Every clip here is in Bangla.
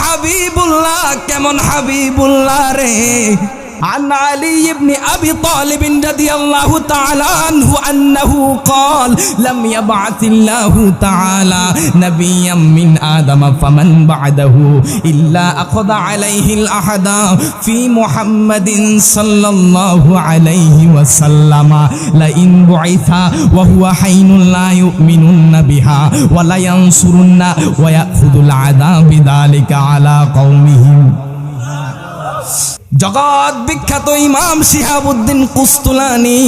হাবিবুল্লাহ কেমন হাবিবুল্লাহ রে। عن علي بن أبي طالب رضي الله تعالى عنه أنه قال لم يبعث الله تعالى نبيا من آدم فمن بعده إلا أخذ عليه الأحد في محمد صلى الله عليه وسلم لئن بعث وهو حي لا يؤمنن بها ولا ينصرن ويأخذ العذاب بذلك على قومهم। জগৎ বিখ্যাত ইমাম শিহাবুদ্দিন কুস্তুলানি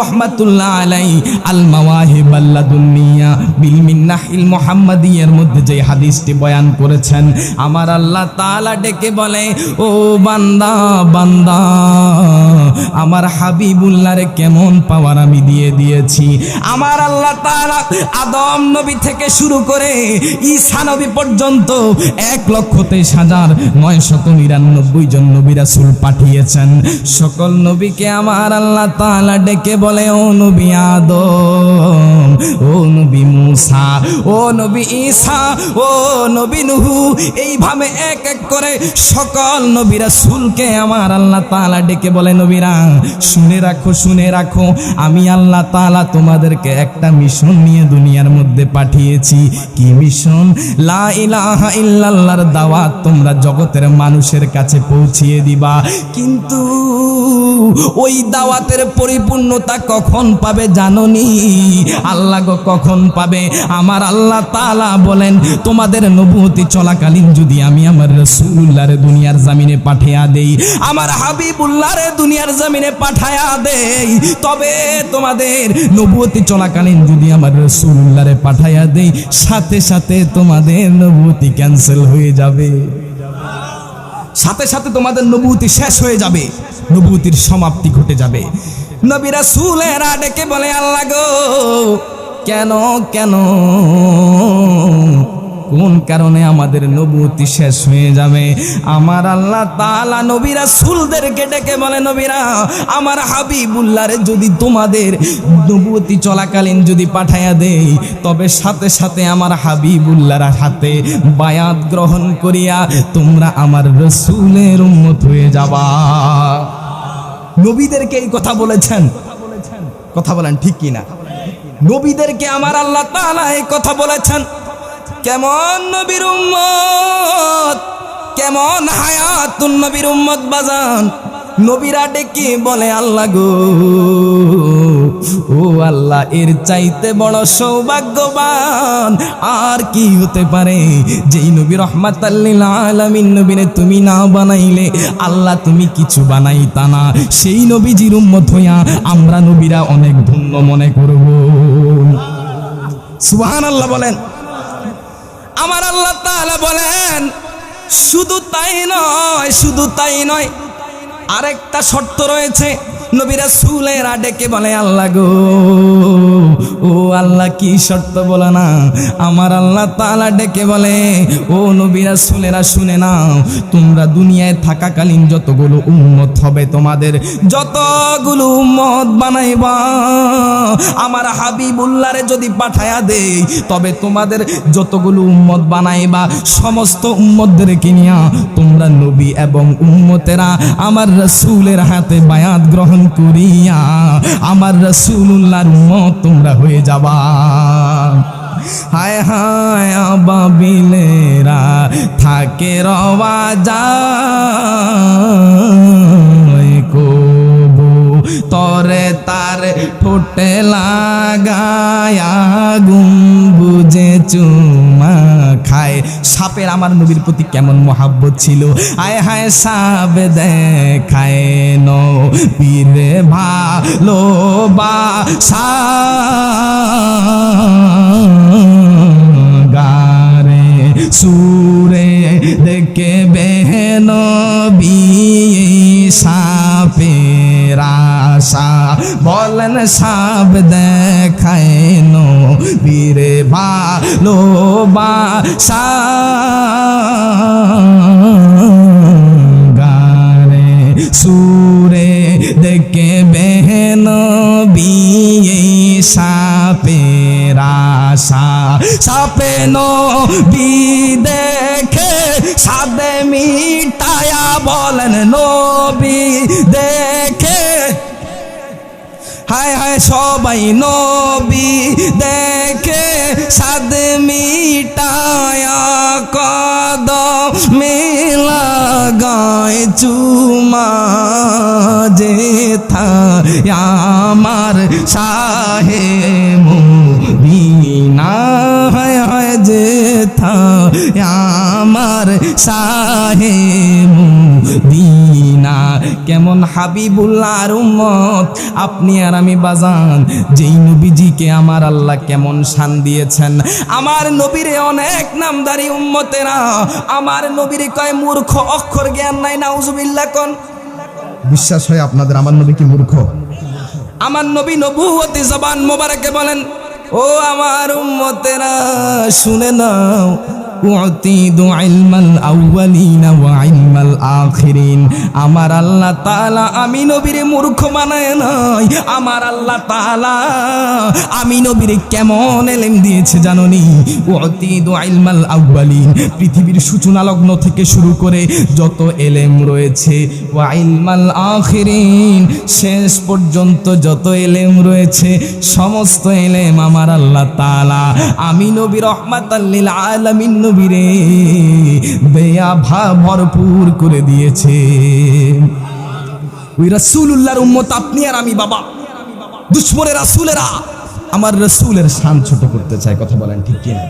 রহমাতুল্লাহ আলাইহি আল মাওয়াহিব আল্লাদুনিয়া বিল মিন্নাহিল মুহাম্মাদিয়ার মধ্যে যে হাদিসটি বয়ান করেছেন, আমার আল্লাহ তাআলা ডেকে বলে, ও বান্দা বান্দা, আমার হাবিবুল্লাহরে কেমন পাওয়ার আমি দিয়ে দিয়েছি। আমার আল্লাহ তাআলা আদম নবী থেকে শুরু করে ঈসা নবী পর্যন্ত 1,23,999 জন নবী রাসূল পাঠিয়েছেন। সকল নবীকে আমার আল্লাহ তাআলা ডেকে বলে, ও নবী আদম, ও নবী মুসা, ও নবী ঈসা, ও নবী নূহ, এইভাবে এক এক করে সকল নবী রাসূলকে আমার আল্লাহ তাআলা ডেকে বলে, নবীরা শুনে রাখো, শুনে রাখো, আমি আল্লাহ তাআলা তোমাদেরকে একটা মিশন নিয়ে দুনিয়ার মধ্যে পাঠিয়েছি। কি মিশন? লা ইলাহা ইল্লাল্লাহর দাওয়াত তোমরা জগতের মানুষের কাছে পৌঁছিয়ে দিবা। কিন্তু ওই দাওয়াতের পরিপূর্ণতা কখন পাবে জানোনি? আল্লাহ গো কখন পাবে? আমার আল্লাহ তাআলা বলেন, তোমাদের নবুয়তি চলাকালীন যদি আমি আমার রাসূলুল্লাহরে দুনিয়ার জমিনে পাঠিয়ে দেই, আমার হাবিবুল্লাহরে দুনিয়ার জমিনে পাঠায়া দেই, তবে তোমাদের নবুয়তি চলাকালীন যদি আমার রাসূলুল্লাহরে পাঠায়া দেই, সাথে সাথে তোমাদের নবুয়তি ক্যান্সেল হয়ে যাবে, সাথে সাথে তোমাদের নবুয়তি শেষ হয়ে যাবে, নবুয়তির সমাপ্তি ঘটে যাবে। নবী রাসূলেরা ডেকে বলে, আল্লাহ গো কেন কেন, কোন কারণে আমাদের নবুয়তি শেষ হয়ে যাবে? আমার আল্লাহ তাআলা নবী রাসূলদেরকে ডেকে বলে, নবীরা আমার হাবিবুল্লাহরে যদি তোমাদের নবুয়তি চলাকালীন যদি পাঠায়া দেই, তবে সাথে সাথে আমার হাবিবুল্লাহর হাতে বায়াত গ্রহণ করিয়া তোমরা আমার রাসূলের উম্মত হয়ে যাবা। নবীদেরকে এই কথা বলেছেন, কথা বলেন ঠিক কিনা? নবীদেরকে আমার আল্লাহ তাআলা এই কথা বলেছেন। কেমন নবীর উম্মত, কেমন হায়াতুন নবীর উম্মত বাজান। নবীরা ডেকে বলে, আল্লাহ গো, ও আল্লাহ, এর চাইতে বড় সৌভাগ্যবান আর কি হতে পারে? যেই নবী রাহমাতাল লিল আলামিন নবীরে তুমি না বানাইলে আল্লাহ তুমি কিছু বানাইতা না, সেই নবীজির উম্মত হইয়া আমরা নবীরা অনেক ধন্য মনে করব। সুবহানাল্লাহ বলেন। আমার আল্লাহ তাআলা বলেন, শুধু তাই নয়, শুধু তাই নয়, আরেকটা শর্ত রয়েছে। নবী রাসূলেরা ডেকে বলে, আল্লাহ গো, ও আল্লাহ কি শর্ত বলো না? আমার আল্লাহ তাআলা ডেকে বলে, ও নবী রাসূলেরা শুনে নাও, তোমরা দুনিয়ায় থাকাকালীন যতগুলো উম্মত হবে, তোমাদের যতগুলো উম্মত বানাইবা, আমার হাবিবুল্লাহরে যদি পাঠায়া দেই, তবে তোমাদের যতগুলো উম্মত বানাইবা সমস্ত উম্মতদেরকে নিয়া তোমরা নবী এবং উম্মতেরা আমার রাসূলের হাতে বায়াত গ্রহণ করিয়া আমার রাসূলুল্লাহর উম্মত তোমরা হয়ে যাবা। হায় হায় আবাবিলেরা থাকে রওয়া যায়, কবু তরে তার ঠোঁটে লাগায়া গুম্বুজে চুমা খায়। সাপের আমার নবীর প্রতি কেমন মহাব্বত ছিল। আয় হায় সাপ দেখায় নবীরে ভালোবাসা গারে সুরে দেখে বেহেন সাপের আশা বলেন, সাপ দেখায় নবীরে ভালোবাসা গারে সুরে দেখে বেহেন সাপের আশা। সাপে নবী দেখে সাদে মিটায়া বলেন নবী দেখে, হায় হায় সবাই নবী দেখে সাদ মিটায়া কদমে লাগায় চুমা যেথায় আমার শাহে মদিনা, হায় হায় যেথায় আমার শাহে মদিনা। কেমন হাবিবুল্লাহর উম্মত আপনি আর আমি বাজান, যেই নবীজিকে আমার আল্লাহ কেমন শান দিয়েছেন। আমার নবীরে অনেক নামদারি উম্মতেরা আমার নবীরে কয় মূর্খ, অক্ষর জ্ঞান নাই, নাউজুবিল্লাহ কোন। বিশ্বাস হয় আপনাদের আমার নবী কি মূর্খ? আমার নবী নবুয়তি জবান মোবারকে বলেন, ও আমার উম্মতেরা শুনে নাও, উতিদু ইলমাল আউয়ালিনা ওয়া ইলমাল আখিরিন। আমার আল্লাহ তাআলা আমি নবীরে মূর্খ বানায় নাই। আমার আল্লাহ তাআলা আমি নবীরে কেমন ইলম দিয়েছে জানোনি? উতিদু ইলমাল আউয়ালিন, পৃথিবীর সূচনা লগ্ন থেকে শুরু করে যত ইলম রয়েছে, ওয়া ইলমাল আখিরিন, শেষ পর্যন্ত যত ইলম রয়েছে সমস্ত ইলম আমার আল্লাহ তাআলা আমি নবী রহমাতাল লিল আলামিন নবীরে বেয়া ভরপুর করে দিয়েছে। ওই রাসূলুল্লাহর উম্মত আপনি আর আমি বাবা, দুশমনের রাসূলেরা আমার রাসূলের শান ছোট করতে চায়। কথা বলেন ঠিক কি না?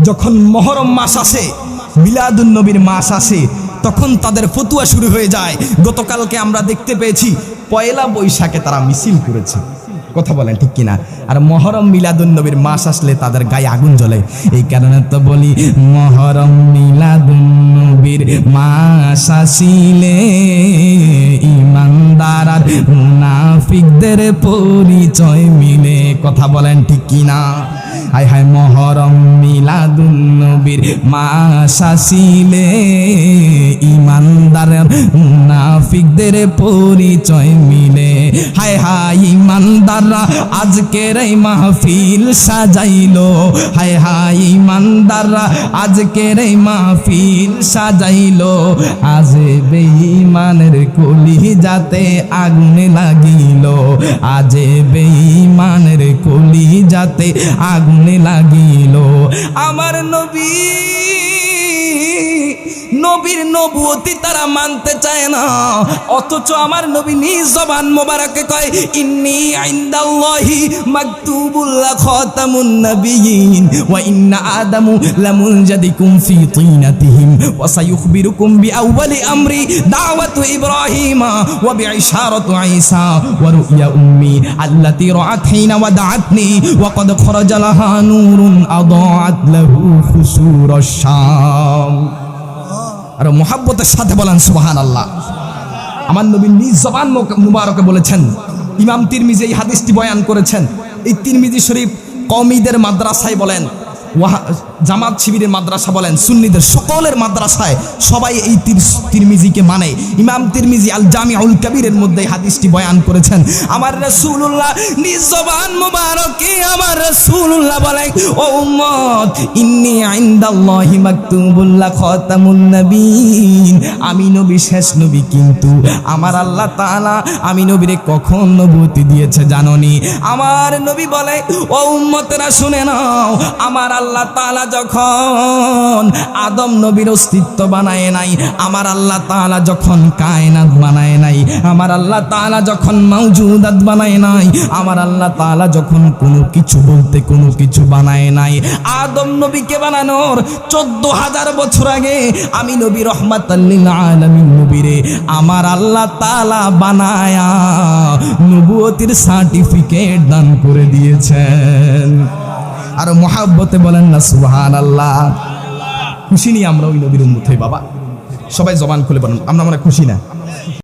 যখন মুহররম মাস আসে, মিলাদুন নবীর মাস আসে, তখন তাদের ফতুয়া শুরু হয়ে যায়। গতকালকে আমরা দেখতে পেয়েছি পয়লা বৈশাখে তারা মিছিল করেছে। কথা বলেন ঠিক কিনা? আর মুহররম মিলাদুন নবীর মাস আসলে তাদের গায়ে আগুন জ্বলে। এই কারণে তো বলি মুহররম মিলাদুন নবীর মাস আসিলে ঈমানদার আর মুনাফিকদের পরিচয় মিলে। কথা বলেন ঠিক কিনা? হায় হায় মুহররম মিলাদুন নবীর মাস আসিলে ঈমানদার আর মুনাফিকদের পরিচয় মিলে। হায় হায় ঈমানদাররা আজকের এই মাহফিল সাজাইলো, হায় হায় ঈমানদাররা আজকের এই মাহফিল সাজাইলো। আজ বেঈমানের কলিজাতে আগুন লাগিল, আজ বেঈমানের কলিজাতে আগুন লাগিল। আমার নবী নবীর নবুয়তি তারা মানতে চায় না, অথচ আমার নবী নিজ জবান মোবারকে কয় ইন্নী ইনদাল্লাহি মাকতুবুল্লা খাতামুন নাবিয়িন ওয়া ইন্না আদামু লামুনজাদিকুম ফি তিনাতিহিম ওয়া সায়ুখবিরুকুম বিআউয়ালি আমরি দাওয়াতু ইব্রাহিমা ওয়া বিইশারাতু ঈসা ওয়া রুইয়া উম্মি আল্লাতী রাআত হিনা ওয়াদাআতনি ওয়া ক্বাদ খরাজা লাহা নূরুন আদাআত লাহু খুসুরাশ শাম। আর মুহাব্বতের সাথে বলেন সুবহানাল্লাহ। আমার নবী নিজ জবান মুবারকে বলেছেন, ইমাম তিরমিজি এই হাদিসটি বয়ান করেছেন। এই তিরমিজি শরীফ কওমীদের মাদ্রাসায় বলেন, জামাত শিবিরের মাদ্রাসা বলেন, সুন্নিদের সকলের মাদ্রাসায় সবাই এই তিরমিজিকে মানে। ইমাম তিরমিজি আল জামিউল কবিরের মধ্যে হাদিসটি বয়ান করেছেন। আমার রাসূলুল্লাহ নিজ জবান মুবারকে আমার রাসূলুল্লাহ বলেন, ও উম্মত ইন্নী ইনদাল্লাহি মাকতুবুল্লা খাতামুন নবিয়িন, আমি নবী শেষ নবী, কিন্তু আমার আল্লাহ তাআলা আমি নবীরে কখন নবুয়তি দিয়েছে জানোনি? আমার নবী বলে, ও উম্মতেরা শুনে নাও, আমার আল্লাহ তাআলা যখন আদম নবীর অস্তিত্ব বানায় নাই, আমার আল্লাহ তাআলা যখন কায়নাত বানায় নাই, আমার আল্লাহ তাআলা যখন মাওজুদাত বানায় নাই, আমার আল্লাহ তাআলা যখন কোনো কিছু বলতে কোনো কিছু বানায় নাই, আদম নবীকে বানানোর 14,000 বছর আগে আমি নবী রহমাতাল লিল আলামিন নবীরে আমার আল্লাহ তাআলা বানায়া নবুয়তির সার্টিফিকেট দান করে দিয়েছেন। আর মুহাব্বতে বলেন না সুবহানাল্লাহ। খুশি নি আমরা ওই নবীর উম্মত হই বাবা? সবাই জবান খুলে বলেন আমরা খুশি না?